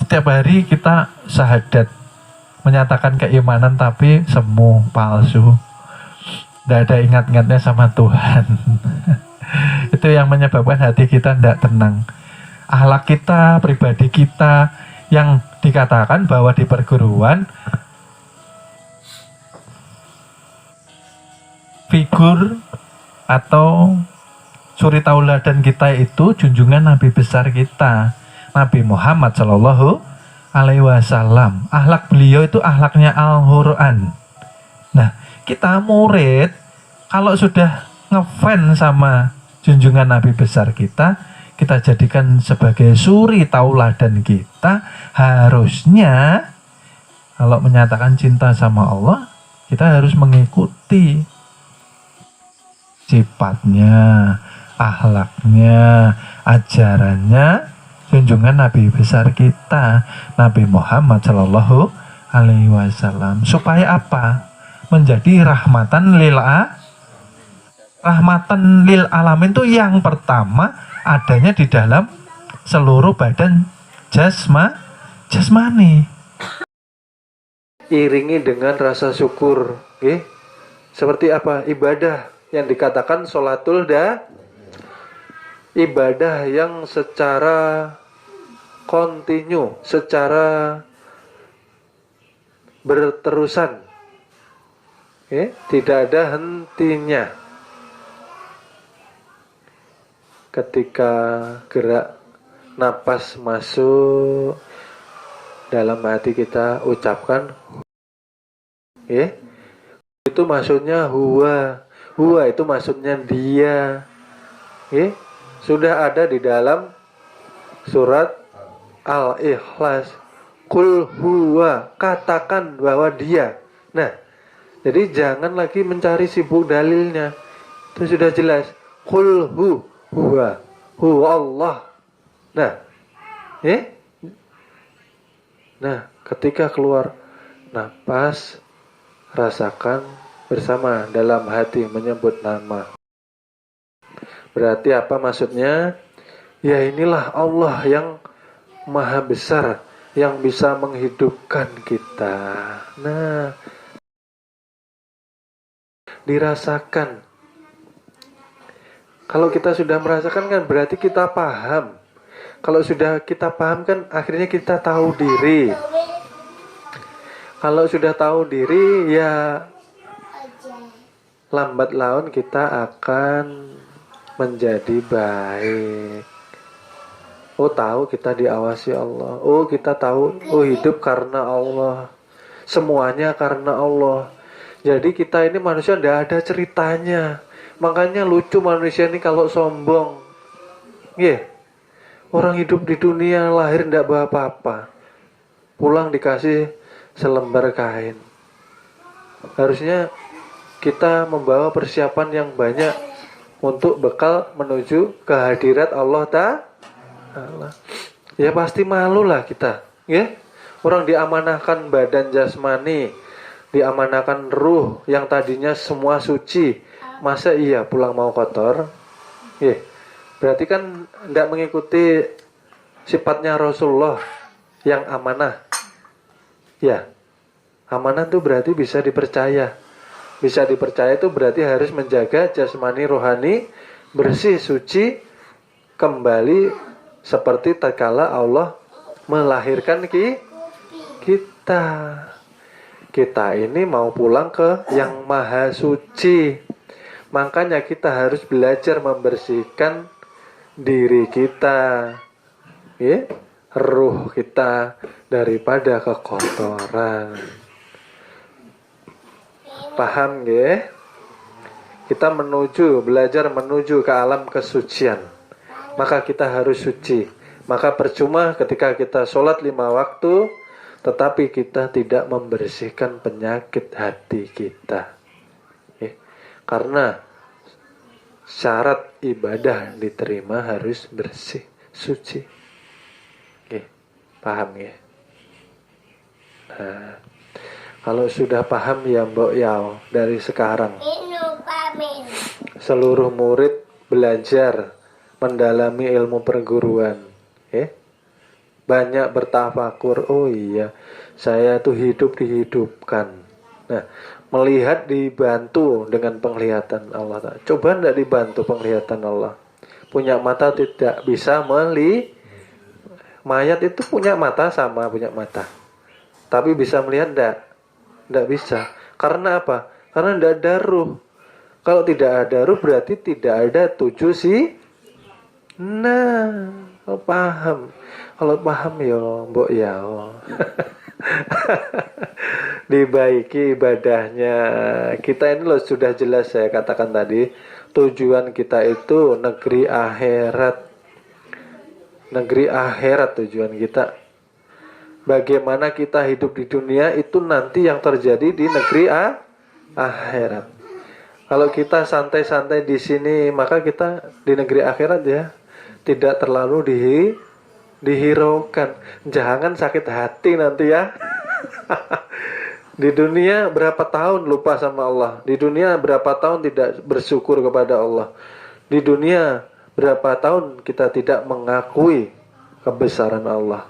Setiap hari kita syahadat, menyatakan keimanan tapi semu, palsu. Tidak ada ingat-ingatnya sama Tuhan. Itu yang menyebabkan hati kita tidak tenang. Akhlak kita, pribadi kita, yang dikatakan bahwa di perguruan figur atau suri tauladan kita itu junjungan Nabi besar kita, Nabi Muhammad Shallallahu Alaihi Wasallam. Akhlak beliau itu akhlaknya Al-Quran. Nah, kita murid kalau sudah ngefans sama junjungan Nabi besar kita jadikan sebagai suri tauladan kita. Harusnya kalau menyatakan cinta sama Allah, kita harus mengikuti sifatnya, akhlaknya, ajarannya junjungan Nabi besar kita, Nabi Muhammad Shallallahu Alaihi Wasallam. Supaya apa? Menjadi rahmatan lil alamin itu yang pertama adanya di dalam seluruh badan jasmani. Iringi dengan rasa syukur, okay? Seperti apa? Ibadah yang dikatakan sholatul ibadah yang secara kontinu, secara berterusan, okay? Tidak ada hentinya. Ketika gerak napas masuk dalam hati kita ucapkan, okay? Itu maksudnya huwa itu maksudnya dia, okay? Sudah ada di dalam surat Al-Ikhlas, Qul huwa, katakan bahwa dia. Nah, jadi jangan lagi mencari sibuk dalilnya, itu sudah jelas. Qul huwa Allah. Nah, ketika keluar napas, rasakan bersama dalam hati menyebut nama. Berarti apa maksudnya? Ya inilah Allah yang maha besar, yang bisa menghidupkan kita. Nah, dirasakan. Kalau kita sudah merasakan kan berarti kita paham. Kalau sudah kita paham kan akhirnya kita tahu diri. Kalau sudah tahu diri ya lambat laun kita akan menjadi baik. Oh, tahu kita diawasi Allah. Oh, kita tahu, oh hidup karena Allah. Semuanya karena Allah. Jadi kita ini manusia tidak ada ceritanya. Makanya lucu manusia ini kalau sombong. Orang hidup di dunia lahir tidak bawa apa-apa. Pulang dikasih selembar kain. Harusnya kita membawa persiapan yang banyak untuk bekal menuju kehadirat Allah Ta'ala. Ya pasti malu lah kita. Orang diamanahkan badan jasmani, diamanahkan ruh yang tadinya semua suci. Masa iya pulang mau kotor? Berarti kan tidak mengikuti sifatnya Rasulullah yang amanah. Ya, amanah itu berarti bisa dipercaya. Bisa dipercaya itu berarti harus menjaga jasmani rohani bersih, suci, kembali seperti tatkala Allah melahirkan kita. Kita ini mau pulang ke yang maha suci. Makanya kita harus belajar membersihkan diri kita, ruh kita daripada kekotoran. Paham ya? Kita belajar menuju ke alam kesucian. Maka kita harus suci. Maka percuma ketika kita sholat 5 waktu, tetapi kita tidak membersihkan penyakit hati kita. Karena syarat ibadah diterima harus bersih, suci. Paham ya? Nah, kalau sudah paham ya Mbok Yao, dari sekarang seluruh murid belajar mendalami ilmu perguruan. banyak bertafakur. Oh iya, saya tuh hidup dihidupkan. Nah, melihat dibantu dengan penglihatan Allah Ta'ala. Coba tidak dibantu penglihatan Allah. Punya mata tidak bisa melihat. Mayat itu punya mata sama punya mata. Tapi bisa melihat tidak? Tidak bisa. Karena apa? Karena tidak ada ruh. Kalau tidak ada ruh berarti tidak ada tujuh sih. Nah, kalau paham. Kalau paham ya, mbok ya. Dibaiki ibadahnya. Kita ini loh sudah jelas saya katakan tadi. Tujuan kita itu negeri akhirat. Negeri akhirat tujuan kita. Bagaimana kita hidup di dunia itu nanti yang terjadi di negeri akhirat. Kalau kita santai-santai di sini, maka kita di negeri akhirat ya tidak terlalu dihiraukan. Jangan sakit hati nanti ya. Di dunia berapa tahun lupa sama Allah. Di dunia berapa tahun tidak bersyukur kepada Allah. Di dunia berapa tahun kita tidak mengakui kebesaran Allah.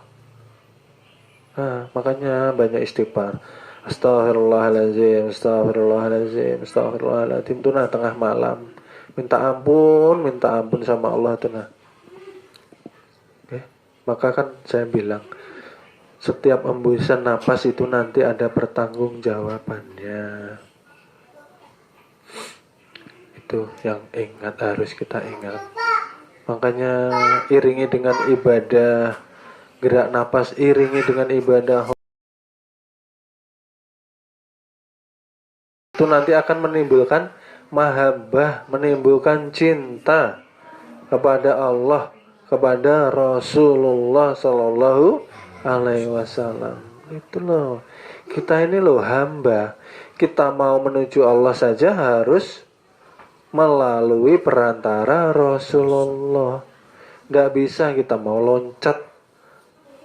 Nah, makanya banyak istighfar. Astaghfirullahaladzim, astaghfirullahaladzim, astaghfirullahaladzim. Itu nah tengah malam. Minta ampun sama Allah tuh nah. Oke. Maka kan saya bilang, setiap embusan napas itu nanti ada pertanggungjawabannya. Itu yang harus kita ingat. Makanya iringi dengan ibadah, gerak napas iringi dengan ibadah. Itu nanti akan menimbulkan mahabbah, menimbulkan cinta kepada Allah, kepada Rasulullah Sallallahu Alaihi Wasallam. Itu loh, kita ini loh hamba. Kita mau menuju Allah saja harus melalui perantara Rasulullah. Tidak bisa kita mau loncat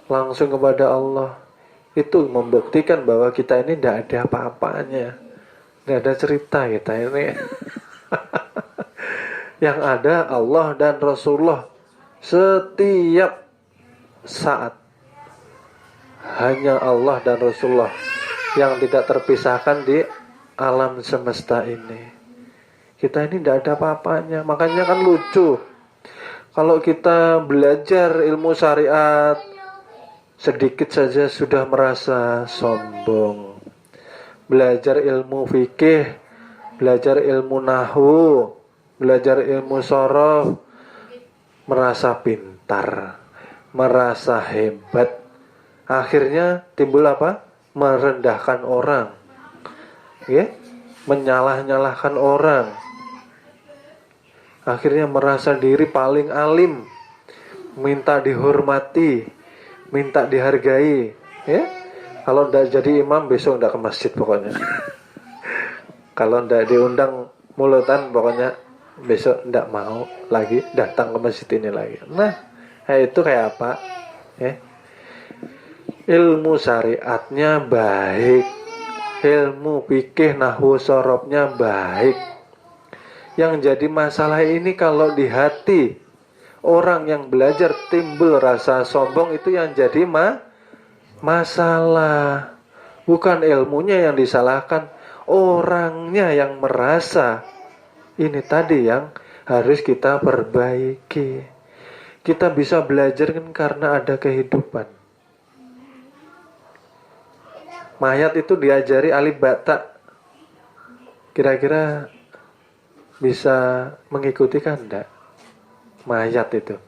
langsung kepada Allah. Itu membuktikan bahwa kita ini tidak ada apa-apanya. Tidak ada cerita kita ini. Yang ada Allah dan Rasulullah setiap saat. Hanya Allah dan Rasulullah yang tidak terpisahkan di alam semesta ini. Kita ini tidak ada apa-apanya. Makanya kan lucu. Kalau kita belajar ilmu syariat sedikit saja sudah merasa sombong. Belajar ilmu fikih, belajar ilmu nahwu, belajar ilmu shorof, merasa pintar, merasa hebat. Akhirnya timbul apa? Merendahkan orang, ya? Menyalah-nyalahkan orang. Akhirnya merasa diri paling alim, minta dihormati, minta dihargai, ya? Kalau tidak jadi imam besok tidak ke masjid pokoknya. Kalau tidak diundang mulutan pokoknya besok tidak mau lagi datang ke masjid ini lagi. Nah, itu kayak apa? Ilmu syariatnya baik, ilmu fikih nahwu sorobnya baik. Yang jadi masalah ini kalau di hati orang yang belajar timbul rasa sombong, itu yang jadi masalah. Bukan ilmunya yang disalahkan, orangnya yang merasa. Ini tadi yang harus kita perbaiki. Kita bisa belajar kan karena ada kehidupan. Mayat itu diajari alif bata. Kira-kira bisa mengikuti kan enggak? Mayat itu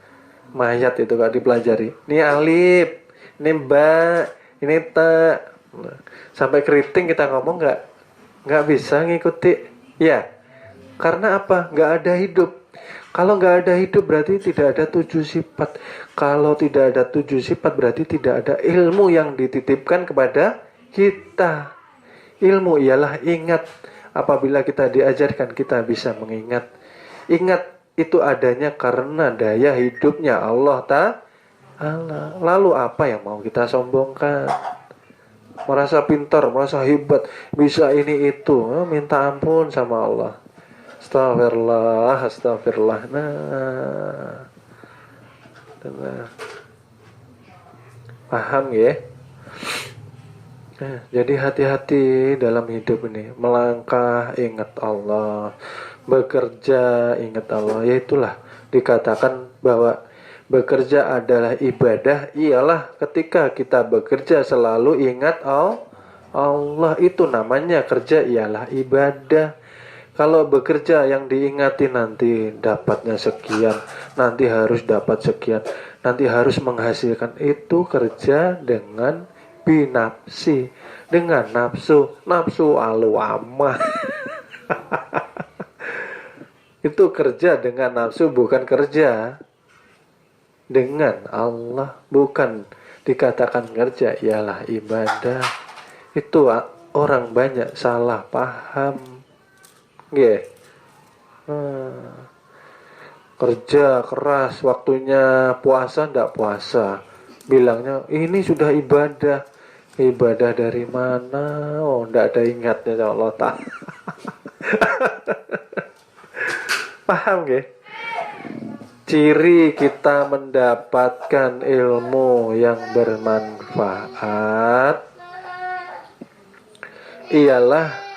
kalau dipelajari. Ini alif, ini ba, ini ta. Sampai keriting kita ngomong nggak bisa ngikuti. Ya, karena apa? Nggak ada hidup. Kalau nggak ada hidup berarti tidak ada 7 sifat. Kalau tidak ada 7 sifat berarti tidak ada ilmu yang dititipkan kepada kita. Ilmu ialah ingat. Apabila kita diajarkan kita bisa mengingat. Ingat itu adanya karena daya hidupnya Allah Ta'ala. Lalu apa yang mau kita sombongkan? Merasa pintar, merasa hebat, bisa ini itu, minta ampun sama Allah. Astagfirullah, astagfirullah. Nah. Paham ya? Nah, jadi hati-hati dalam hidup ini. Melangkah ingat Allah, bekerja ingat Allah. Ya itulah dikatakan bahwa bekerja adalah ibadah. Ialah ketika kita bekerja selalu ingat Allah. Itu namanya kerja ialah ibadah. Kalau bekerja yang diingati nanti dapatnya sekian, nanti harus dapat sekian, nanti harus menghasilkan, itu kerja dengan binafsi, dengan nafsu aluamah. Itu kerja dengan nafsu, bukan kerja dengan Allah, bukan dikatakan kerja ialah ibadah. Itu orang banyak salah paham. Kerja keras, waktunya puasa ndak puasa, bilangnya ini sudah ibadah. Ibadah dari mana? Oh, ndak ada ingatnya Allah Ta'ala. Paham gak? Ciri kita mendapatkan ilmu yang bermanfaat ialah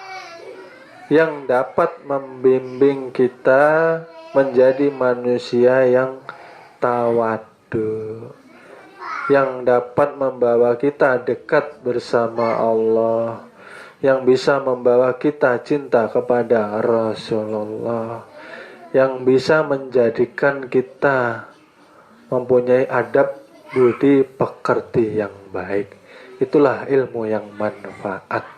yang dapat membimbing kita menjadi manusia yang tawadu, yang dapat membawa kita dekat bersama Allah, yang bisa membawa kita cinta kepada Rasulullah, yang bisa menjadikan kita mempunyai adab budi pekerti yang baik. Itulah ilmu yang manfaat.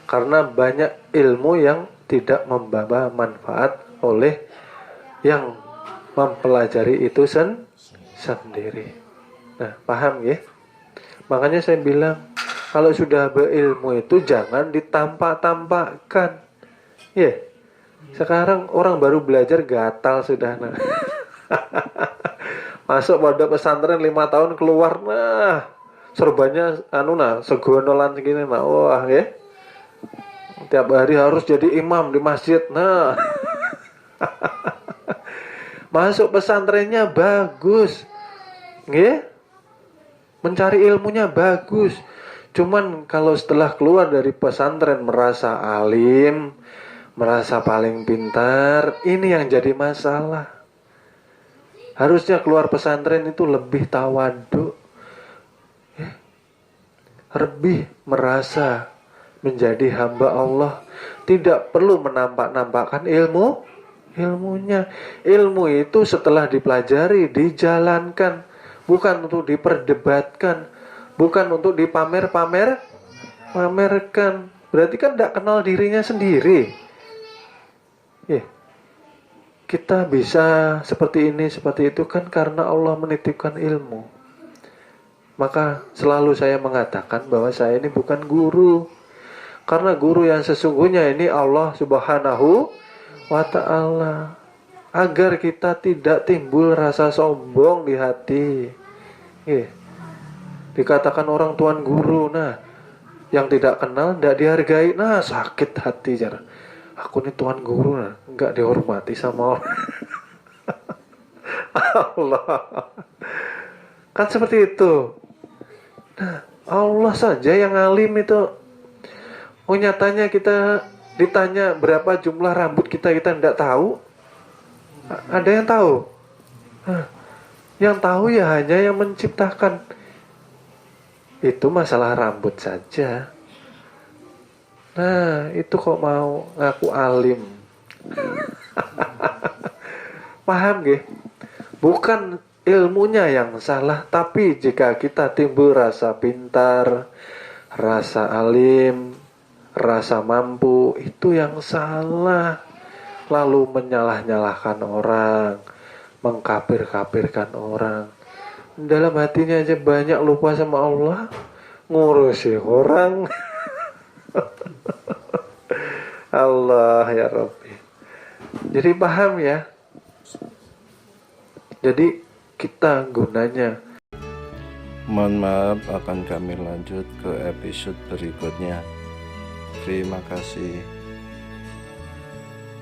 Karena banyak ilmu yang tidak membawa manfaat oleh yang mempelajari itu sendiri. Nah, paham ya? Makanya saya bilang, kalau sudah berilmu itu jangan ditampak-tampakkan. Ya, sekarang orang baru belajar gatal sudah. Nah. Masuk pondok pesantren 5 tahun keluar, nah serbannya segonolan segini, nah wah ya. Tiap hari harus jadi imam di masjid. Nah, masuk pesantrennya bagus, mencari ilmunya bagus. Cuman kalau setelah keluar dari pesantren merasa alim, merasa paling pintar, ini yang jadi masalah. Harusnya keluar pesantren itu lebih tawadu, lebih merasa menjadi hamba Allah, tidak perlu menampak-nampakkan ilmunya. Ilmu itu setelah dipelajari, dijalankan, bukan untuk diperdebatkan, bukan untuk pamerkan. Berarti kan tidak kenal dirinya sendiri. Kita bisa seperti ini, seperti itu kan karena Allah menitipkan ilmu. Maka selalu saya mengatakan bahwa saya ini bukan guru. Karena guru yang sesungguhnya ini Allah Subhanahu wa Ta'ala. Agar kita tidak timbul rasa sombong di hati. Dikatakan orang tuan guru, nah yang tidak kenal, tidak dihargai, nah sakit hati cara. Aku ini tuan guru, nah enggak dihormati sama orang. Allah. Kan seperti itu. Nah, Allah saja yang alim itu. Oh, nyatanya kita ditanya berapa jumlah rambut kita tidak tahu. Ada yang tahu? Yang tahu ya hanya yang menciptakan. Itu masalah rambut saja. Nah, itu kok mau ngaku alim. Paham gak? Bukan ilmunya yang salah, tapi jika kita timbul rasa pintar, rasa alim, rasa mampu, itu yang salah. Lalu menyalah-nyalahkan orang, mengkafir-kafirkan orang. Dalam hatinya aja banyak lupa sama Allah, ngurusi orang. Allah ya Rabbi. Jadi paham ya. Jadi kita gunanya. Mohon maaf, akan kami lanjut ke episode berikutnya. Terima kasih.